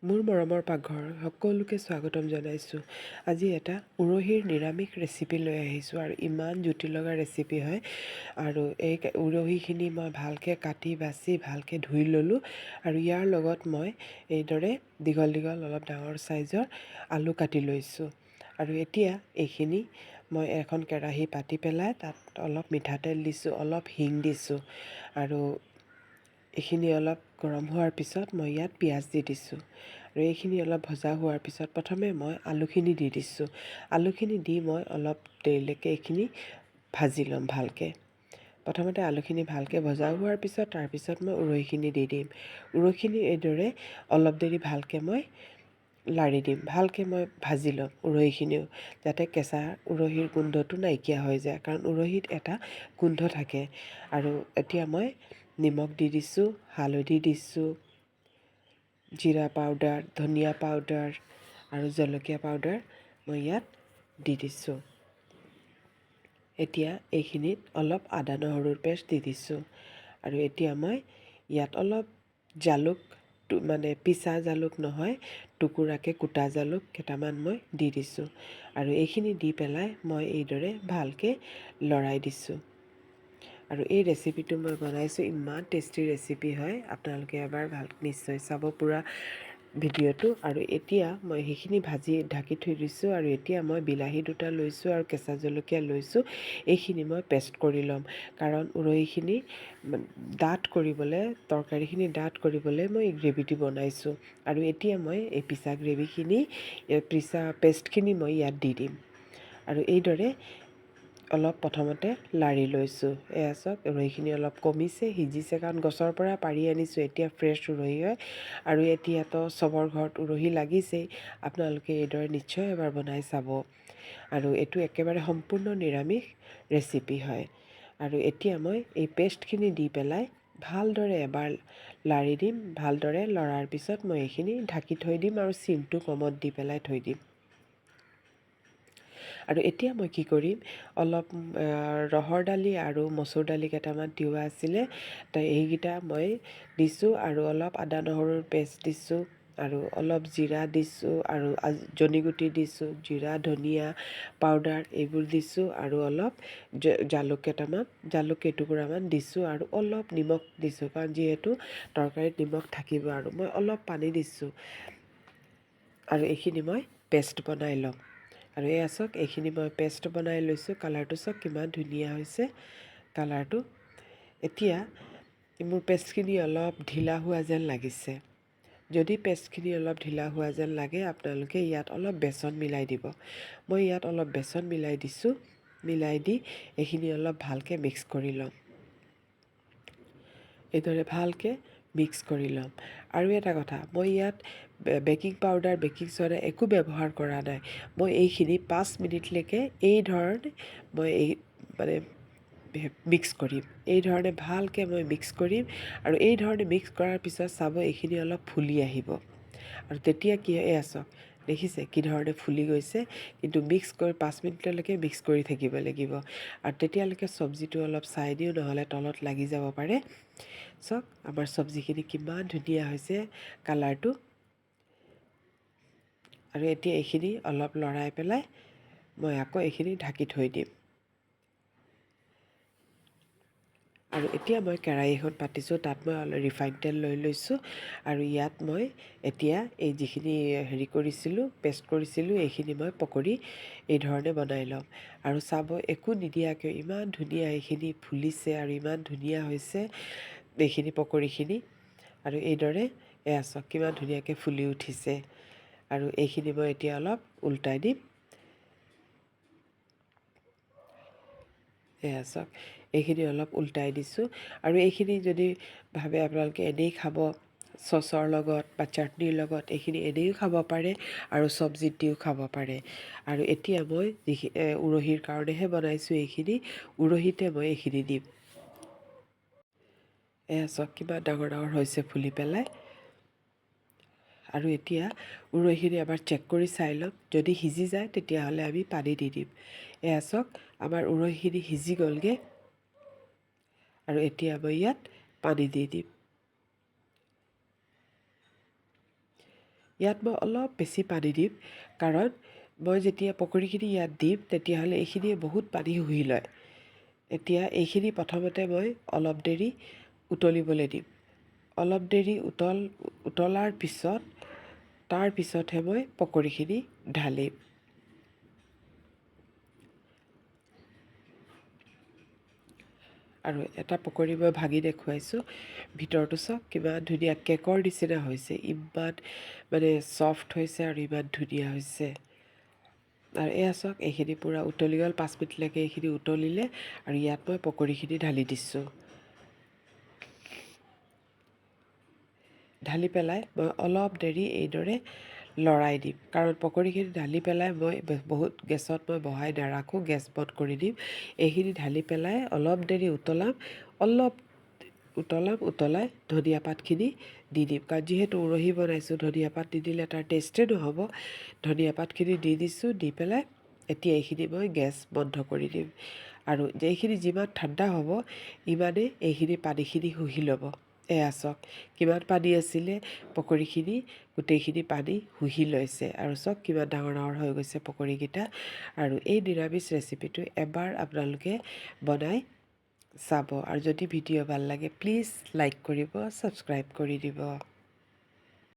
মোৰ মৰমৰ পাকঘৰ সকলোকে স্বাগতম জনাইছোঁ। আজি এটা উৰহীৰ নিৰামিষ ৰেচিপি লৈ আহিছোঁ আৰু ইমান জুতি লগা ৰেচিপি হয়। আৰু এই উৰহীখিনি মই ভালকৈ কাটি বাছি ভালকৈ ধুই ল'লোঁ আৰু ইয়াৰ লগত মই এইদৰে দীঘল দীঘল অলপ ডাঙৰ চাইজৰ আলু কাটি লৈছোঁ। আৰু এতিয়া এইখিনি মই এখন কেৰাহী পাতি পেলাই তাত অলপ মিঠাতেল দিছোঁ, অলপ হিং দিছোঁ আৰু এইখিনি অলপ গৰম হোৱাৰ পিছত মই ইয়াত পিঁয়াজ দি দিছোঁ আৰু এইখিনি অলপ ভজা হোৱাৰ পিছত প্ৰথমে মই আলুখিনি দি দিছোঁ। আলুখিনি দি মই অলপ দেৰিলৈকে এইখিনি ভাজি ল'ম ভালকৈ। প্ৰথমতে আলুখিনি ভালকৈ ভজা হোৱাৰ পিছত তাৰপিছত মই উৰহীখিনি দি দিম। উৰহীখিনি এইদৰে অলপ দেৰি ভালকৈ মই লাৰি দিম, ভালকৈ মই ভাজি ল'ম উৰহীখিনিও, যাতে কেঁচা উৰহীৰ গোন্ধটো নাইকিয়া হৈ যায়, কাৰণ উৰহীত এটা গোন্ধ থাকে। আৰু এতিয়া মই নিমখ দি দিছোঁ, হালধি দিছোঁ, জিৰা পাউডাৰ, ধনিয়া পাউডাৰ আৰু জলকীয়া পাউডাৰ মই ইয়াত দি দিছোঁ। এতিয়া এইখিনিত অলপ আদা নহৰুৰ পেষ্ট দি দিছোঁ আৰু এতিয়া মই ইয়াত অলপ জালুক, মানে পিচা জালুক নহয়, টুকুৰাকৈ কুটা জালুক কেইটামান মই দি দিছোঁ আৰু এইখিনি দি পেলাই মই এইদৰে ভালকৈ লৰাই দিছোঁ। আৰু এই ৰেচিপিটো মই বনাইছোঁ, ইমান টেষ্টি ৰেচিপি হয়, আপোনালোকে এবাৰ নিশ্চয় চাব পুৰা ভিডিঅ'টো। আৰু এতিয়া মই সেইখিনি ভাজি ঢাকি থৈ দিছোঁ আৰু এতিয়া মই বিলাহী দুটা লৈছোঁ আৰু কেঁচা জলকীয়া লৈছোঁ। এইখিনি মই পেষ্ট কৰি ল'ম, কাৰণ উৰহীখিনি ডাঠ কৰিবলৈ, তৰকাৰীখিনি ডাঠ কৰিবলৈ মই এই গ্ৰেভিটো বনাইছোঁ। আৰু এতিয়া মই এই পিচা গ্ৰেভিখিনি, পিচা পেষ্টখিনি মই ইয়াত দি দিম আৰু এইদৰে অলপ প্ৰথমতে লাৰি লৈছোঁ। এয়া চাওক, উৰহীখিনি অলপ কমিছে, সিজিছে, কাৰণ গছৰ পৰা পাৰি আনিছোঁ, এতিয়া ফ্ৰেছ উৰহী হয়। আৰু এতিয়াতো চবৰ ঘৰত উৰহী লাগিছেই, আপোনালোকে এইদৰে নিশ্চয় এবাৰ বনাই চাব। আৰু এইটো একেবাৰে সম্পূৰ্ণ নিৰামিষ ৰেচিপি হয়। আৰু এতিয়া মই এই পেষ্টখিনি দি পেলাই ভালদৰে এবাৰ লাৰি দিম। ভালদৰে লৰাৰ পিছত মই এইখিনি ঢাকি থৈ দিম আৰু চিমটো কমত দি পেলাই থৈ দিম। আৰু এতিয়া মই কি কৰিম, অলপ ৰহৰ দালি আৰু মচুৰ দালি কেইটামান তিওৱা আছিলে, এইকেইটা মই দিছোঁ আৰু অলপ আদা নহৰুৰ পেষ্ট দিছোঁ আৰু অলপ জিৰা দিছোঁ আৰু জনিগুটি দিছোঁ, জিৰা ধনিয়া পাউডাৰ এইবোৰ দিছোঁ আৰু অলপ জালুক কেইটামান, জালুক কেইটুকুৰামান দিছোঁ আৰু অলপ নিমখ দিছোঁ, কাৰণ যিহেতু তৰকাৰীত নিমখ থাকিব। আৰু মই অলপ পানী দিছোঁ আৰু এইখিনি মই পেষ্ট বনাই ল'ম। আৰু এয়া চাওক, এইখিনি মই পেষ্ট বনাই লৈছোঁ। কালাৰটো চাওক কিমান ধুনীয়া হৈছে কালাৰটো। এতিয়া মোৰ পেষ্টখিনি অলপ ঢিলা হোৱা যেন লাগিছে। যদি পেষ্টখিনি অলপ ঢিলা হোৱা যেন লাগে, আপোনালোকে ইয়াত অলপ বেচন মিলাই দিব। মই ইয়াত অলপ বেচন মিলাই দিছোঁ। মিলাই দি এইখিনি অলপ ভালকৈ মিক্স কৰি ল'ম। এইদৰে ভালকৈ মিক্স কৰি ল'ম। আৰু এটা কথা, মই ইয়াত বেকিং পাউডাৰ, বেকিং চ'ডা একো ব্যৱহাৰ কৰা নাই। মই এইখিনি 5 মিনিটলৈকে এইধৰণে মই মিক্স কৰিম। এইধৰণে ভালকৈ মই মিক্স কৰিম আৰু এইধৰণে মিক্স কৰাৰ পিছত চাব, এইখিনি অলপ ফুলি আহিব। আৰু তেতিয়া কি হয়, এয়া চাওক, দেখিছে কি ধৰণে ফুলি গৈছে। কিন্তু মিক্স কৰি 5 মিনিটলৈকে মিক্স কৰি থাকিব লাগিব। আৰু তেতিয়ালৈকে চব্জিটো অলপ চাই দিওঁ, নহ'লে তলত লাগি যাব পাৰে। চাওক, আমাৰ চব্জিখিনি কিমান ধুনীয়া হৈছে কালাৰটো। আৰু এতিয়া এইখিনি অলপ লৰাই পেলাই মই আকৌ এইখিনি ঢাকি থৈ দিম। আৰু এতিয়া মই কেৰাহী এখন পাতিছোঁ, তাত মই অলপ ৰিফাইন তেল লৈ লৈছোঁ আৰু ইয়াত মই এতিয়া এই যিখিনি কৰিছিলোঁ, পেষ্ট কৰিছিলোঁ, এইখিনি মই পকৰি এইধৰণে বনাই ল'ম। আৰু চাব, একো নিদিয়াকৈ ইমান ধুনীয়া এইখিনি ফুলিছে আৰু ইমান ধুনীয়া হৈছে এইখিনি পকৰিখিনি। আৰু এইদৰে এয়া চাওক, কিমান ধুনীয়াকৈ ফুলি উঠিছে। আৰু এইখিনি মই এতিয়া অলপ উল্টাই দিম। এয়া চাওক, এইখিনি অলপ উল্টাই দিছোঁ। আৰু এইখিনি যদি ভাবে আপোনালোকে এনেই খাব চচৰ লগত বা চাটনিৰ লগত, এইখিনি এনেও খাব পাৰে আৰু চব্জিত দিও খাব পাৰে। আৰু এতিয়া মই উৰহীৰ কাৰণেহে বনাইছোঁ এইখিনি, উৰহীতে মই এইখিনি দিম। এয়া চাওক, কিমান ডাঙৰ ডাঙৰ হৈছে ফুলি পেলাই। আৰু এতিয়া উৰহীখিনি এবাৰ চেক কৰি চাই ল'ম, যদি সিজি যায় তেতিয়াহ'লে আমি পানী দি দিম। এয়া চাওক, আমাৰ উৰহীখিনি সিজি গ'লগৈ আৰু এতিয়া মই ইয়াত পানী দি দিম। ইয়াত মই অলপ বেছি পানী দিম, কাৰণ মই যেতিয়া পকৰিখিনি ইয়াত দিম তেতিয়াহ'লে এইখিনিয়ে বহুত পানী শুহি লয়। এতিয়া এইখিনি প্ৰথমতে মই অলপ দেৰি উতলিবলৈ দিম। অলপ দেৰি উতলাৰ পিছত তাৰ পিছতহে মই পকৰিখিনি ঢালিম। আৰু এটা পকৰি মই ভাঙি দেখুৱাইছোঁ, ভিতৰটো চাওক কিমান ধুনীয়া কেকৰ নিচিনা হৈছে, ইমান মানে ছফ্ট হৈছে আৰু ইমান ধুনীয়া হৈছে। আৰু এয়া চাওক এইখিনি পূৰা উতলি গ'ল, 5 মিনিটলৈকে এইখিনি উতলিলে আৰু ইয়াত মই পকৰিখিনি ঢালি দিছোঁ। ঢালি পেলাই মই অলপ দেৰি এইদৰে লৰাই দিম, কাৰণ পকৰিখিনি ঢালি পেলাই মই বহুত গেছত মই বহাই নাৰাখোঁ, গেছ বন্ধ কৰি দিম। এইখিনি ঢালি পেলাই অলপ দেৰি উতলাই ধনিয়া পাতখিনি দি দিম, কাৰণ যিহেতু উৰহি বনাইছোঁ, ধনিয়া পাত নিদিলে তাৰ টেষ্টেই নহ'ব। ধনিয়া পাতখিনি দি দিছোঁ, দি পেলাই এতিয়া এইখিনি মই গেছ বন্ধ কৰি দিম। আৰু এইখিনি যিমান ঠাণ্ডা হ'ব ইমানেই এইখিনি পানীখিনি শুহি ল'ব। এয়া চাওক কিমান পানী আছিলে, পকৰিখিনি গোটেইখিনি পানী শুহি লৈছে। আৰু চাওক কিমান ডাঙৰ ডাঙৰ হৈ গৈছে পকৰিকেইটা। আৰু এই নিৰামিষ ৰেচিপিটো এবাৰ আপোনালোকে বনাই চাব। আৰু যদি ভিডিঅ' ভাল লাগে প্লিজ লাইক কৰিব, ছাবস্ক্ৰাইব কৰি দিব।